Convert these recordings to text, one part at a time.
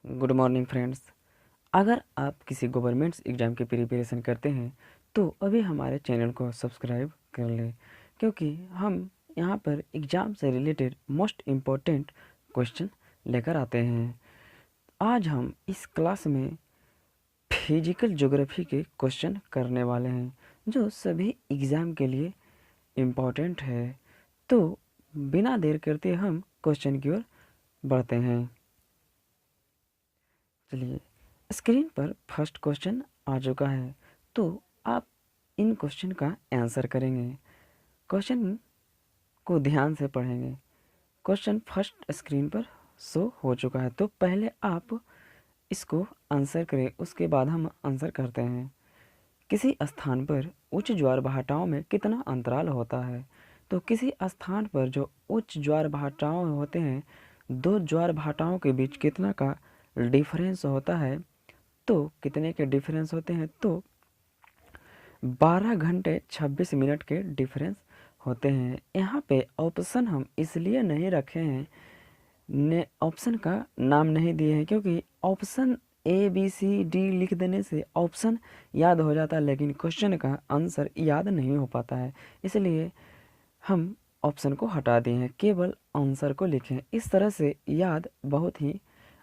Good morning friends. अगर आप किसी गवर्नमेंट्स एग्ज़ाम की प्रिपरेशन करते हैं तो अभी हमारे चैनल को सब्सक्राइब कर लें, क्योंकि हम यहाँ पर एग्ज़ाम से रिलेटेड मोस्ट इम्पोर्टेंट क्वेश्चन लेकर आते हैं। आज हम इस क्लास में फिजिकल ज्योग्राफी के क्वेश्चन करने वाले हैं, जो सभी एग्ज़ाम के लिए इम्पोर्टेंट है। तो बिना देर करते हम क्वेश्चन की ओर बढ़ते हैं। चलिए, स्क्रीन पर फर्स्ट क्वेश्चन आ चुका है, तो आप इन क्वेश्चन का आंसर करेंगे। क्वेश्चन को ध्यान से पढ़ेंगे। क्वेश्चन फर्स्ट स्क्रीन पर शो हो चुका है, तो पहले आप इसको आंसर करें, उसके बाद हम आंसर करते हैं। किसी स्थान पर उच्च ज्वार भाटाओं में कितना अंतराल होता है? तो किसी स्थान पर जो उच्च ज्वार भाटाओं होते हैं, दो ज्वार भाटाओं के बीच कितना का डिफरेंस होता है? तो कितने के डिफरेंस होते हैं? तो 12 घंटे 26 मिनट के डिफरेंस होते हैं। यहाँ पे ऑप्शन हम इसलिए नहीं रखे हैं, ने ऑप्शन का नाम नहीं दिए हैं, क्योंकि option A B C D लिख देने से ऑप्शन याद हो जाता है, लेकिन क्वेश्चन का आंसर याद नहीं हो पाता है। इसलिए हम ऑप्शन को हटा दिए हैं, केवल आंसर को लिखें। इस तरह से याद बहुत ही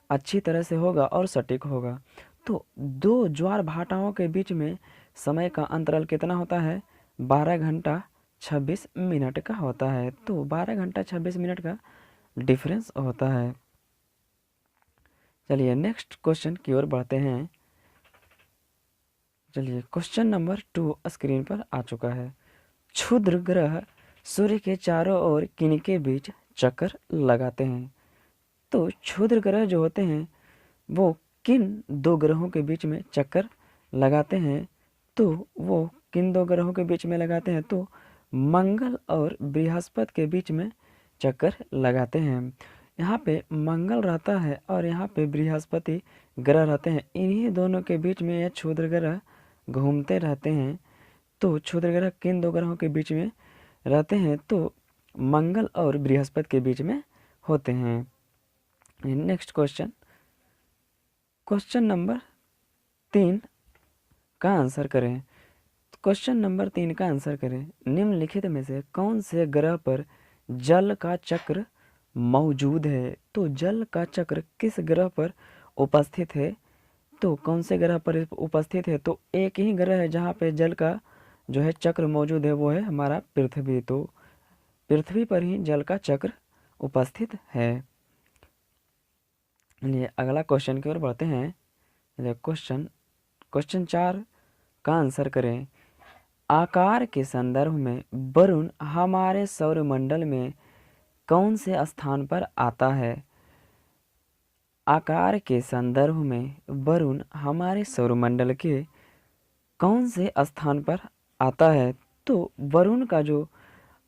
अच्छी तरह से होगा और सटीक होगा। तो दो ज्वार भाटाओं के बीच में समय का अंतराल कितना होता है? 12 घंटा 26 मिनट का होता है। तो 12 घंटा 26 मिनट का डिफरेंस होता है। चलिए नेक्स्ट क्वेश्चन की ओर बढ़ते हैं। चलिए, क्वेश्चन नंबर 2 स्क्रीन पर आ चुका है। क्षुद्र ग्रह सूर्य के चारों ओर किनके बीच चक्कर लगाते हैं? तो क्षुद्र ग्रह जो होते हैं वो किन दो ग्रहों के बीच में चक्कर लगाते हैं? तो वो किन दो ग्रहों के बीच में लगाते हैं? तो मंगल और बृहस्पति के बीच में चक्कर लगाते हैं। यहाँ पे मंगल रहता है और यहाँ पे बृहस्पति ग्रह रहते हैं। इन्हीं दोनों के बीच में यह क्षुद्र ग्रह घूमते रहते हैं। तो क्षुद्र ग्रह किन दो ग्रहों के बीच में रहते हैं? तो मंगल और बृहस्पति के बीच में होते हैं। नेक्स्ट क्वेश्चन, क्वेश्चन नंबर 3 का आंसर करें। क्वेश्चन नंबर 3 का आंसर करें। निम्नलिखित में से कौन से ग्रह पर जल का चक्र मौजूद है? तो जल का चक्र किस ग्रह पर उपस्थित है? तो कौन से ग्रह पर उपस्थित है? तो एक ही ग्रह है जहाँ पे जल का जो है चक्र मौजूद है, वो है हमारा पृथ्वी। तो पृथ्वी पर ही जल का चक्र उपस्थित है। चलिए अगला क्वेश्चन की ओर बढ़ते हैं। क्वेश्चन 4 का आंसर करें। आकार के संदर्भ में वरुण हमारे सौरमंडल में कौन से स्थान पर आता है? आकार के संदर्भ में वरुण हमारे सौरमंडल के कौन से स्थान पर आता है? तो वरुण का जो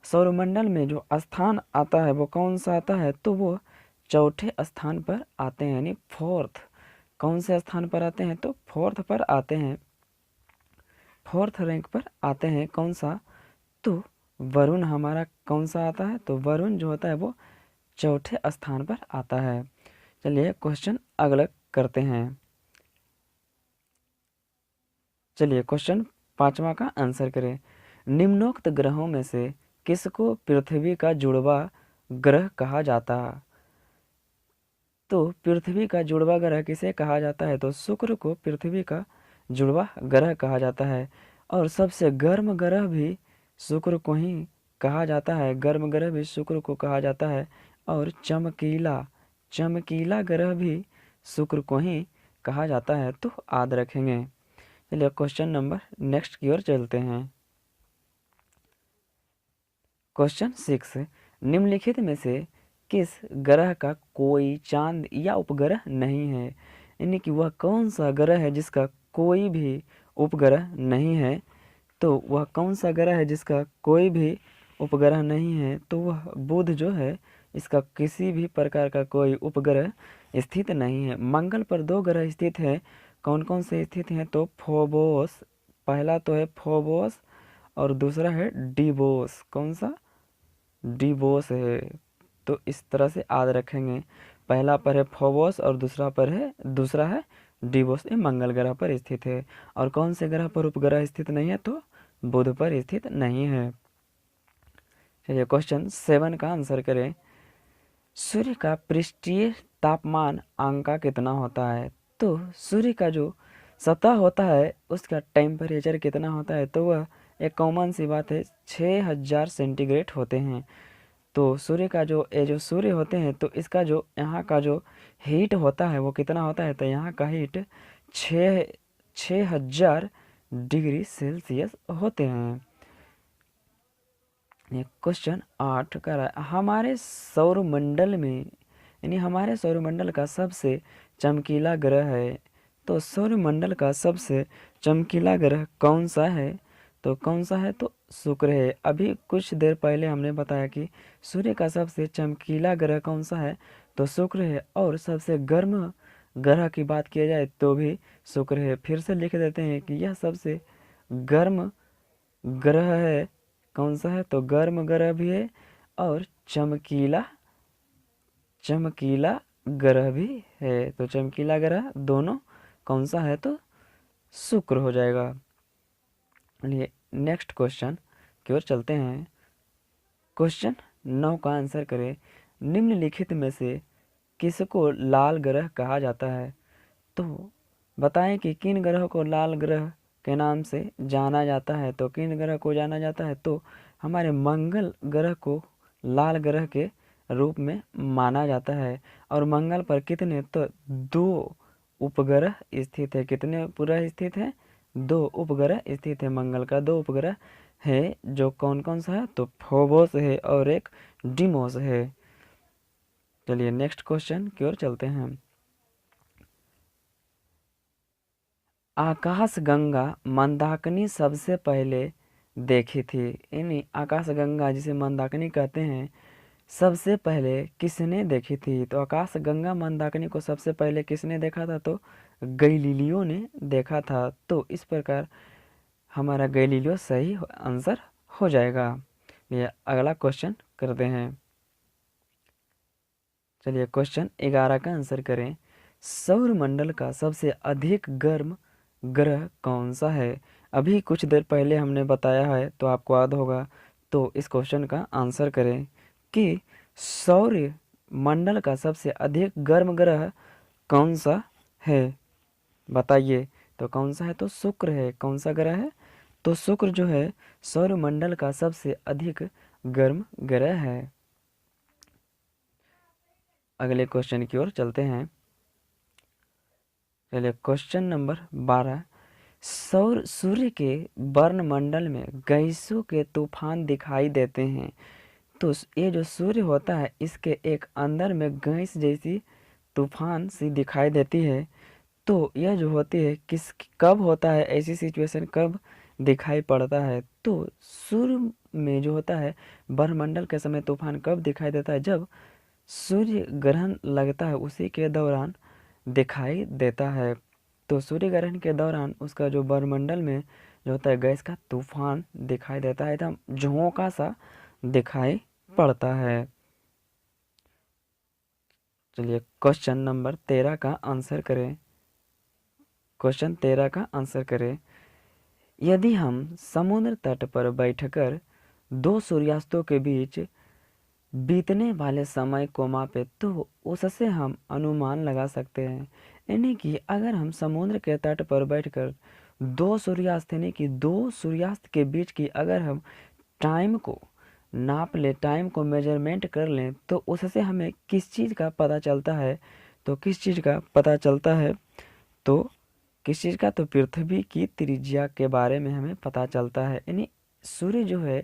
सौरमंडल में जो स्थान आता है वो कौन सा आता है? तो वो चौथे स्थान पर आते हैं, यानी फोर्थ। कौन से स्थान पर आते हैं? तो फोर्थ पर आते हैं, फोर्थ रैंक पर आते हैं। कौन सा? तो वरुण हमारा कौन सा आता है? तो वरुण जो होता है वो चौथे स्थान पर आता है। चलिए क्वेश्चन अगला करते हैं। चलिए क्वेश्चन 5वां का आंसर करें। निम्नोक्त ग्रहों में से किसको पृथ्वी का जुड़वा ग्रह कहा जाता? तो पृथ्वी का जुड़वा ग्रह किसे कहा जाता है? तो शुक्र को पृथ्वी का जुड़वा ग्रह कहा जाता है। और सबसे गर्म ग्रह भी शुक्र को ही कहा जाता है, गर्म ग्रह भी शुक्र को कहा जाता है। और चमकीला चमकीला ग्रह भी शुक्र को ही कहा जाता है। तो याद रखेंगे। चलिए क्वेश्चन नंबर नेक्स्ट की ओर चलते हैं। क्वेश्चन 6, निम्नलिखित में से किस ग्रह का कोई चांद या उपग्रह नहीं है? यानी कि वह कौन सा ग्रह है जिसका कोई भी उपग्रह नहीं है? तो वह कौन सा ग्रह है जिसका कोई भी उपग्रह नहीं है? तो वह बुध जो है, इसका किसी भी प्रकार का कोई उपग्रह स्थित नहीं है। मंगल पर 2 ग्रह स्थित हैं। कौन कौन से स्थित हैं? तो फोबोस, पहला तो है फोबोस और दूसरा है डिबोस। कौन सा? डिबोस है। तो इस तरह से याद रखेंगे। पहला पर है फोबोस और दूसरा है डिवोस। ये मंगल ग्रह पर स्थित है। और कौन से ग्रह पर उपग्रह स्थित नहीं है? तो बुध पर स्थित नहीं है। चलिए क्वेश्चन 7 का आंसर करें। सूर्य का पृष्ठीय तापमान आंका कितना होता है? तो सूर्य का जो सतह होता है उसका टेम्परेचर कितना होता है? तो वह एक कॉमन सी बात है, 6000 सेंटीग्रेड होते हैं। तो सूर्य का जो सूर्य होते हैं तो इसका जो यहाँ का जो हीट होता है वो कितना होता है? तो यहाँ का हीट 6000 डिग्री सेल्सियस होते हैं। ये क्वेश्चन 8 का हमारे सौरमंडल में हमारे सौरमंडल का सबसे चमकीला ग्रह है। तो सौरमंडल का सबसे चमकीला ग्रह कौन सा है? तो कौन सा है? तो शुक्र है। अभी कुछ देर पहले हमने बताया कि सूर्य का सबसे चमकीला ग्रह कौन सा है? तो शुक्र है। और सबसे गर्म ग्रह की बात किया जाए तो भी शुक्र है। फिर से लिख देते हैं कि यह सबसे गर्म ग्रह है। कौन सा है? तो गर्म ग्रह भी है और चमकीला ग्रह भी है। तो चमकीला ग्रह दोनों कौन सा है? तो शुक्र हो जाएगा। चलिए नेक्स्ट क्वेश्चन की ओर चलते हैं। क्वेश्चन 9 का आंसर करें। निम्नलिखित में से किसको लाल ग्रह कहा जाता है? तो बताएं कि किन ग्रह को लाल ग्रह के नाम से जाना जाता है? तो किन ग्रह को जाना जाता है? तो हमारे मंगल ग्रह को लाल ग्रह के रूप में माना जाता है। और मंगल पर कितने? तो 2 उपग्रह स्थित है। कितने उपग्रह स्थित है? 2 उपग्रह स्थित है। मंगल का 2 उपग्रह है। जो कौन कौन सा है? तो फोबोस है और एक डिमोस है। चलिए नेक्स्ट क्वेश्चन की ओर चलते हैं। आकाशगंगा मंदाकिनी सबसे पहले देखी थी। यानी आकाशगंगा जिसे मंदाकिनी कहते हैं, सबसे पहले किसने देखी थी? तो आकाशगंगा मंदाकिनी को सबसे पहले किसने देखा था? तो गैलीलियो ने देखा था। तो इस प्रकार हमारा गैलीलियो सही आंसर हो जाएगा। ये अगला क्वेश्चन करते हैं। चलिए क्वेश्चन 11 का आंसर करें। सौरमंडल का सबसे अधिक गर्म ग्रह कौन सा है? अभी कुछ देर पहले हमने बताया है तो आपको याद होगा। तो इस क्वेश्चन का आंसर करें कि सौर मंडल का सबसे अधिक गर्म ग्रह कौन सा है? बताइए। तो कौन सा है? तो शुक्र है। कौन सा ग्रह है? तो शुक्र जो है सौरमंडल का सबसे अधिक गर्म ग्रह है। अगले क्वेश्चन की ओर चलते हैं। चलिए क्वेश्चन नंबर 12। सूर्य के वर्णमंडल में गैसों के तूफान दिखाई देते हैं। तो ये जो सूर्य होता है इसके एक अंदर में गैस जैसी तूफान सी दिखाई देती है। तो यह जो होती है कब होता है? ऐसी सिचुएशन कब दिखाई पड़ता है? तो सूर्य में जो होता है वर्णमंडल के समय तूफान कब दिखाई देता है? जब सूर्य ग्रहण लगता है उसी के दौरान दिखाई देता है। तो सूर्य ग्रहण के दौरान उसका जो वायुमंडल में जो होता है गैस का तूफान दिखाई देता है, एकदम झोंका सा दिखाई पड़ता है। चलिए क्वेश्चन नंबर 13 का आंसर करें। क्वेश्चन 13 का आंसर करें। यदि हम समुद्र तट पर बैठकर 2 सूर्यास्तों के बीच बीतने वाले समय को मापे तो उससे हम अनुमान लगा सकते हैं। यानी कि अगर हम समुद्र के तट पर बैठकर 2 सूर्यास्त यानी कि 2 सूर्यास्त के बीच की अगर हम टाइम को नाप ले, टाइम को मेजरमेंट कर लें, तो उससे हमें किस चीज़ का पता चलता है? तो किस चीज़ का पता चलता है? तो किस चीज़ का? तो पृथ्वी की त्रिज्या के बारे में हमें पता चलता है। यानी सूर्य जो है,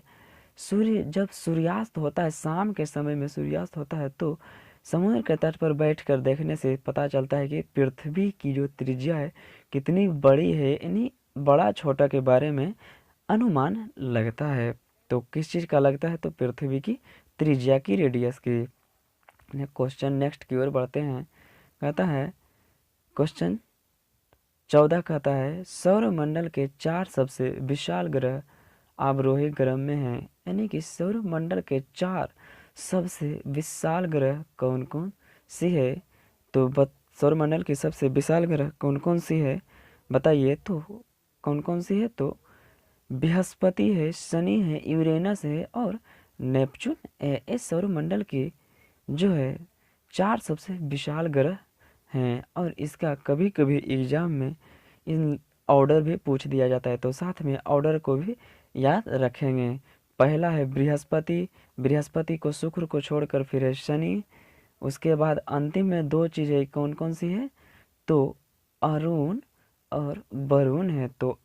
सूर्य जब सूर्यास्त होता है, शाम के समय में सूर्यास्त होता है, तो समुद्र के तट पर बैठकर देखने से पता चलता है कि पृथ्वी की जो त्रिज्या है कितनी बड़ी है। यानी बड़ा छोटा के बारे में अनुमान लगता है। तो किस चीज़ का लगता है? तो पृथ्वी की त्रिज्या की, रेडियस की। क्वेश्चन नेक्स्ट की ओर बढ़ते हैं। कहता है क्वेश्चन 14 कहता है सौरमंडल के 4 सबसे विशाल ग्रह अवरोही ग्रह में हैं। यानी कि सौरमंडल के 4 सबसे विशाल ग्रह कौन कौन सी है? तो सौरमंडल की सबसे विशाल ग्रह कौन कौन सी है बताइए। तो कौन कौन सी है? तो बृहस्पति है, शनि है, यूरेनस है और नेपच्यून है। इस सौरमंडल की जो है 4 सबसे विशाल ग्रह हैं और इसका कभी कभी एग्जाम में इन ऑर्डर भी पूछ दिया जाता है, तो साथ में ऑर्डर को भी याद रखेंगे। पहला है बृहस्पति, बृहस्पति को शुक्र को छोड़कर फिर है शनि। उसके बाद अंतिम में 2 चीज़ें कौन कौन सी है? तो अरुण और वरुण है। तो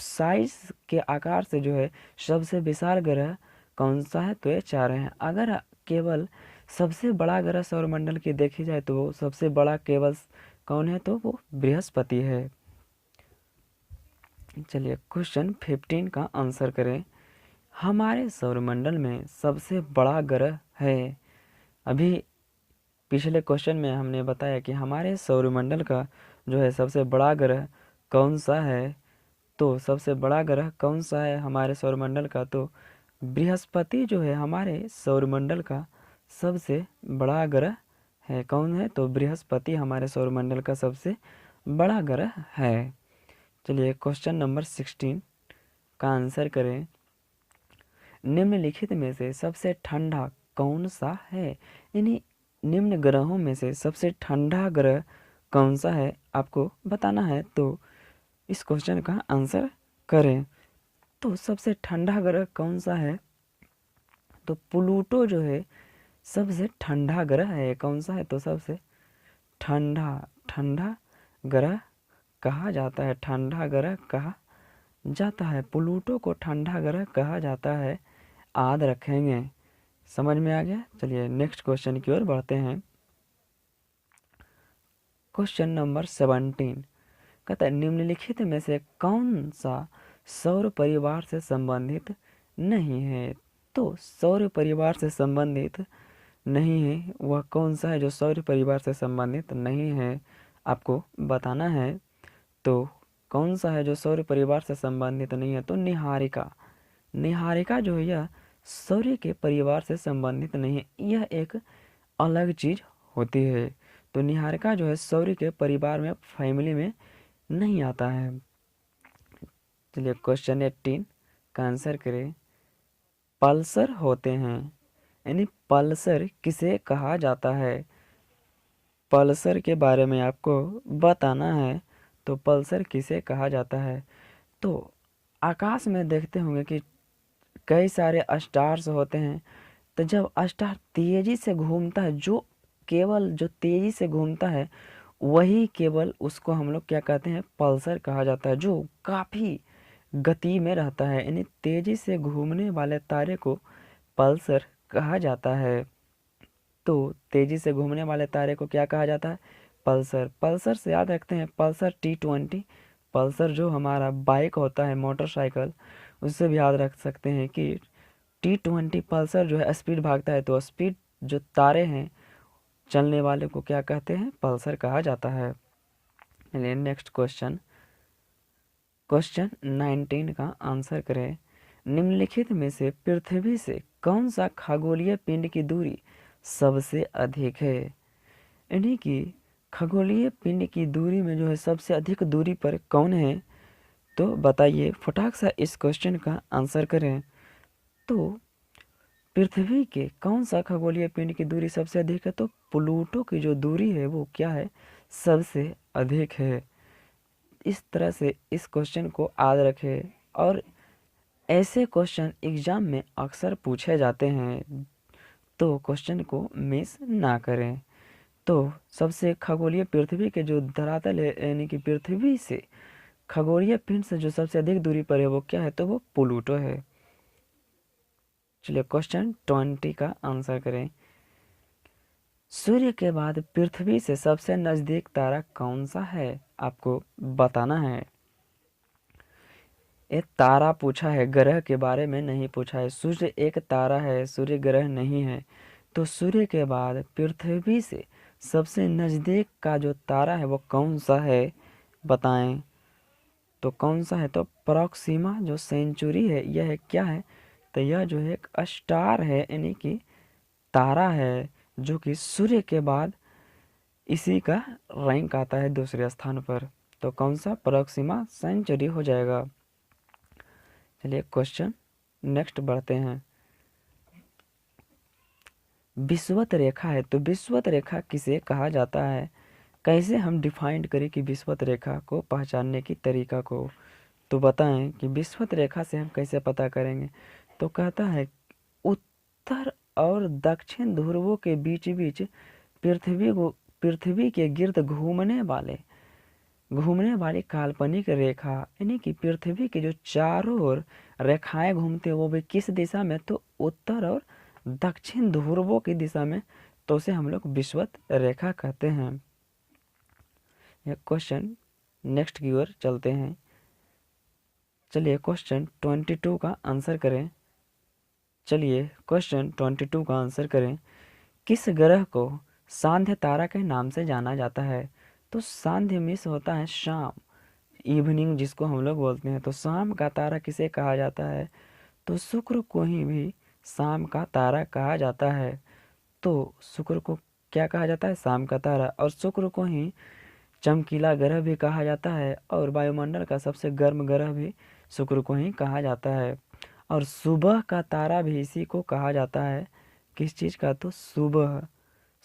साइज के आकार से जो है सबसे विशाल ग्रह कौन सा है? तो ये 4 हैं। अगर केवल सबसे बड़ा ग्रह सौरमंडल की देखी जाए तो वो सबसे बड़ा केवल कौन है? तो वो बृहस्पति है। चलिए क्वेश्चन 15 का आंसर करें। हमारे सौरमंडल में सबसे बड़ा ग्रह है। अभी पिछले क्वेश्चन में हमने बताया कि हमारे सौरमंडल का जो है सबसे बड़ा ग्रह कौन सा है। तो सबसे बड़ा ग्रह कौन सा है हमारे सौरमंडल का? तो बृहस्पति जो है हमारे सौरमंडल का सबसे बड़ा ग्रह है। कौन है? तो बृहस्पति हमारे सौरमंडल का सबसे बड़ा ग्रह है। चलिए क्वेश्चन नंबर 16 का आंसर करें। निम्नलिखित में से सबसे ठंडा कौन सा है? यानी निम्न ग्रहों में से सबसे ठंडा ग्रह कौन सा है आपको बताना है। तो इस क्वेश्चन का आंसर करें। तो सबसे ठंडा ग्रह कौन सा है? तो प्लूटो जो है सबसे ठंडा ग्रह है। कौन सा है? तो सबसे ठंडा ठंडा ग्रह कहा जाता है, ठंडा ग्रह कहा जाता है। प्लूटो को ठंडा ग्रह कहा जाता है, याद रखेंगे। समझ में आ गया? चलिए नेक्स्ट क्वेश्चन की ओर बढ़ते हैं। क्वेश्चन नंबर 17 कहता है निम्नलिखित में से कौन सा सौर परिवार से संबंधित नहीं है? तो सौर परिवार से संबंधित नहीं है वह कौन सा है जो सौर परिवार से संबंधित नहीं है आपको बताना है। तो कौन सा है जो सौर परिवार से संबंधित नहीं है? तो निहारिका। निहारिका जो है यह सौर्य के परिवार से संबंधित नहीं है, यह एक अलग चीज होती है। तो निहारिका जो है सौर्य के परिवार में, फैमिली में नहीं आता है। चलिए क्वेश्चन 18 का आंसर करें। पल्सर होते हैं, यानी पल्सर किसे कहा जाता है? पल्सर के बारे में आपको बताना है। तो पल्सर किसे कहा जाता है? तो आकाश में देखते होंगे कि कई सारे स्टार्स होते हैं। तो जब स्टार तेजी से घूमता है, जो केवल जो तेजी से घूमता है वही केवल उसको हम लोग क्या कहते हैं? पल्सर कहा जाता है। जो काफ़ी गति में रहता है, यानी तेजी से घूमने वाले तारे को पल्सर कहा जाता है। तो तेजी से घूमने वाले तारे को क्या कहा जाता है? पल्सर। पल्सर से याद रखते हैं पल्सर T20। पल्सर जो हमारा बाइक होता है, मोटरसाइकिल, उससे भी याद रख सकते हैं कि T20 पल्सर जो है स्पीड भागता है। तो स्पीड जो तारे हैं चलने वाले को क्या कहते हैं? पल्सर कहा जाता है। नेक्स्ट क्वेश्चन, क्वेश्चन 19 का आंसर करें। निम्नलिखित में से पृथ्वी से कौन सा खगोलीय पिंड की दूरी सबसे अधिक है? यानी कि खगोलीय पिंड की दूरी में जो है सबसे अधिक दूरी पर कौन है? तो बताइए, फटाक सा इस क्वेश्चन का आंसर करें। तो पृथ्वी के कौन सा खगोलीय पिंड की दूरी सबसे अधिक है? तो प्लूटो की जो दूरी है वो क्या है? सबसे अधिक है। इस तरह से इस क्वेश्चन को याद रखें और ऐसे क्वेश्चन एग्जाम में अक्सर पूछे जाते हैं, तो क्वेश्चन को मिस ना करें। तो सबसे खगोलीय पृथ्वी के जो धरातल है, यानी कि पृथ्वी से खगोलीय पिंड से जो सबसे अधिक दूरी पर है वो क्या है? तो वो प्लूटो है। चलिए क्वेश्चन 20 का आंसर करें। सूर्य के बाद पृथ्वी से सबसे नजदीक तारा कौन सा है? आपको बताना है। एक तारा पूछा है, ग्रह के बारे में नहीं पूछा है। सूर्य एक तारा है, सूर्य ग्रह नहीं है। तो सूर्य के बाद पृथ्वी से सबसे नज़दीक का जो तारा है वो कौन सा है बताएं। तो कौन सा है? तो प्रॉक्सिमा जो सेंचुरी है यह क्या है? तो यह जो है एक स्टार है, यानी कि तारा है जो कि सूर्य के बाद इसी का रैंक आता है दूसरे स्थान पर। तो कौन सा प्रोक्सिमा सेंचुरी हो जाएगा। चलिए क्वेश्चन नेक्स्ट बढ़ते हैं। विषुवत रेखा है, तो विषुवत रेखा किसे कहा जाता है। कैसे हम डिफाइंड करें कि विषुवत रेखा को पहचानने की तरीका को। तो बताएं कि विषुवत रेखा से हम कैसे पता करेंगे। तो कहता है उत्तर और दक्षिण ध्रुवों के बीच बीच पृथ्वी के गिर्द घूमने वाली काल्पनिक रेखा, यानी कि पृथ्वी के जो चारों ओर रेखाएं घूमते हैं वो भी किस दिशा में, तो उत्तर और दक्षिण ध्रुवों की दिशा में। तो उसे हम लोग विषुवत रेखा कहते हैं। यह क्वेश्चन नेक्स्ट की ओर चलते हैं। चलिए क्वेश्चन 22 का आंसर करें। किस ग्रह को सांध्य तारा के नाम से जाना जाता है। तो सांध्य मीन्स होता है शाम, इवनिंग जिसको हम लोग बोलते हैं। तो शाम का तारा किसे कहा जाता है। तो शुक्र को ही भी शाम का तारा कहा जाता है। तो शुक्र को क्या कहा जाता है, शाम का तारा। और शुक्र को ही चमकीला ग्रह भी कहा जाता है, और वायुमंडल का सबसे गर्म ग्रह भी शुक्र को ही कहा जाता है। और सुबह का तारा भी इसी को कहा जाता है। किस चीज़ का, तो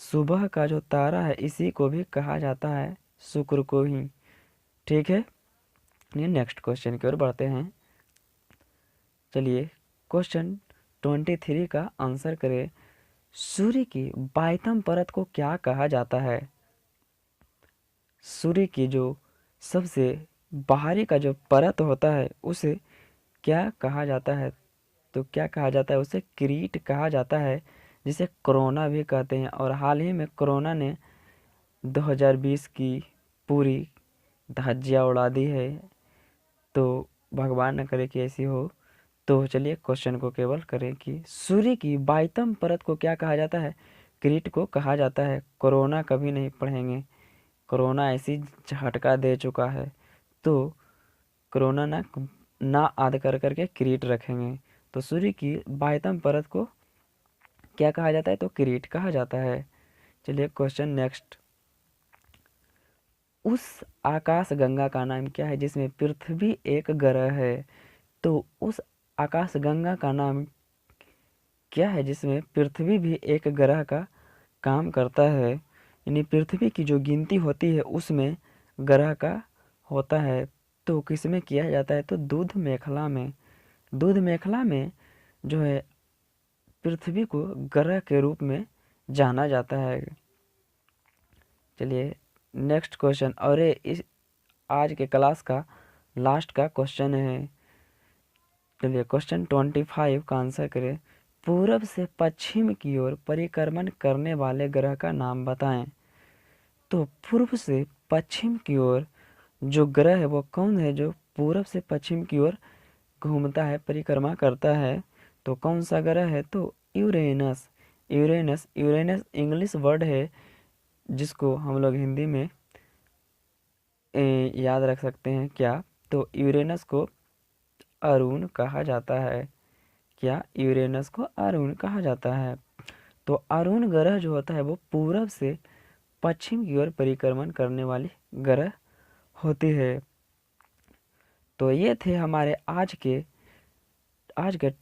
सुबह का जो तारा है इसी को भी कहा जाता है, शुक्र को ही। ठीक है, ये नेक्स्ट क्वेश्चन की ओर बढ़ते हैं। चलिए क्वेश्चन 23 का आंसर करें। सूर्य की बाह्यतम परत को क्या कहा जाता है। सूर्य की जो सबसे बाहरी का जो परत होता है उसे क्या कहा जाता है। तो क्या कहा जाता है, उसे किरीट कहा जाता है, जिसे कोरोना भी कहते हैं। और हाल ही में कोरोना ने 2020 की पूरी धज्जियां उड़ा दी है। तो भगवान न करे कि ऐसी हो। तो चलिए क्वेश्चन को केवल करें कि सूर्य की बाह्यतम परत को क्या कहा जाता है, किरीट को कहा जाता है। कोरोना कभी नहीं पढ़ेंगे, कोरोना ऐसी झटका दे चुका है। तो कोरोना ना आद कर करके किरीट रखेंगे। तो सूर्य की बाह्यतम परत को क्या कहा जाता है, तो किरीट कहा जाता है। चलिए क्वेश्चन नेक्स्ट। उस आकाश गंगा का नाम क्या है जिसमें पृथ्वी एक ग्रह है। तो उस आकाश गंगा का नाम क्या है जिसमें पृथ्वी भी एक ग्रह का काम करता है। यानी पृथ्वी की जो गिनती होती है उसमें ग्रह का होता है। तो किस में किया जाता है, तो दूध मेखला में जो है पृथ्वी को ग्रह के रूप में जाना जाता है। चलिए नेक्स्ट क्वेश्चन, और ये इस आज के क्लास का लास्ट का क्वेश्चन है। चलिए क्वेश्चन 25 का आंसर करें। पूरब से पश्चिम की ओर परिक्रमण करने वाले ग्रह का नाम बताएं। तो पूर्व से पश्चिम की ओर जो ग्रह है वो कौन है, जो पूरब से पश्चिम की ओर घूमता है, परिक्रमा करता है। तो कौन सा ग्रह है, तो यूरेनस। यूरेनस इंग्लिश वर्ड है जिसको हम लोग हिंदी में याद रख सकते हैं क्या। तो यूरेनस को अरुण कहा जाता है। क्या, यूरेनस को अरुण कहा जाता है। तो अरुण ग्रह जो होता है वो पूरब से पश्चिम की ओर परिक्रमण करने वाली ग्रह होती है। तो ये थे हमारे आज के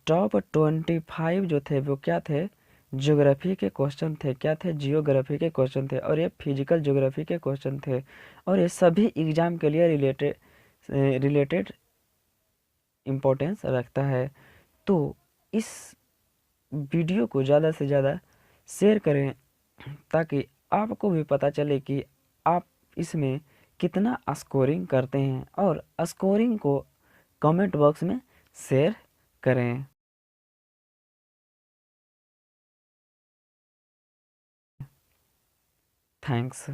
टॉप 25 जो थे वो क्या थे, ज्योग्राफी के क्वेश्चन थे। क्या थे, जियोग्राफी के क्वेश्चन थे, और ये फिजिकल ज्योग्राफी के क्वेश्चन थे। और ये सभी एग्जाम के लिए रिलेटेड इम्पोर्टेंस रखता है। तो इस वीडियो को ज़्यादा से ज़्यादा शेयर करें ताकि आपको भी पता चले कि आप इसमें कितना स्कोरिंग करते हैं, और स्कोरिंग को कमेंट बॉक्स में शेयर करें। थैंक्स।